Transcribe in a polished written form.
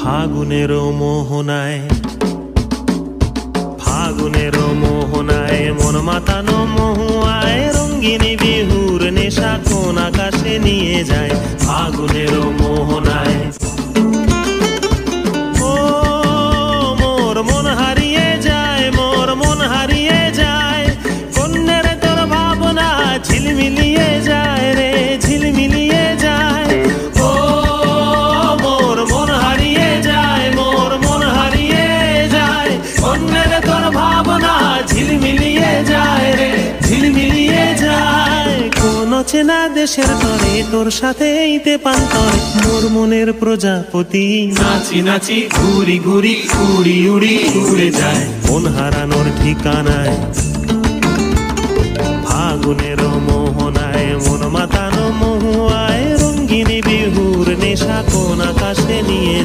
ফাগুনের মোহনায়, ফাগুনের মোহনায় মন মাতানো মহুয়ায় রঙ্গিনী বিহুর নেশা কোন আকাশে নিয়ে যায়। ফাগুনের মোহনায় ও মোর মন হারিয়ে যায়, মোর মন হারিয়ে যায়, কন্যের তোর ভাবনা ঝিলমিলিয়ে যায় রে, ঝিলমিলিয়ে যায়। ও মোর মন হারিয়ে যায়, মোর মন হারিয়ে যায়, কন্যের তোর ভাবনা ঝিলমিলিয়ে যায় রে, ঝিলমিলিয়ে যায়। কোন চেনা দেশের তরে তোর সাথে ইতে পান্তরে মোর মনের প্রজাপতি নাচি নাচি ঘুরি ঘুরি উড়ি উড়ি উড়ে যায় মন হারানোর ঠিকানায়। ফাগুনের মোহনায় মন মাতানো মহুয়ায় রঙ্গিনী বিহুর নেশা কোন আকাশে নিয়ে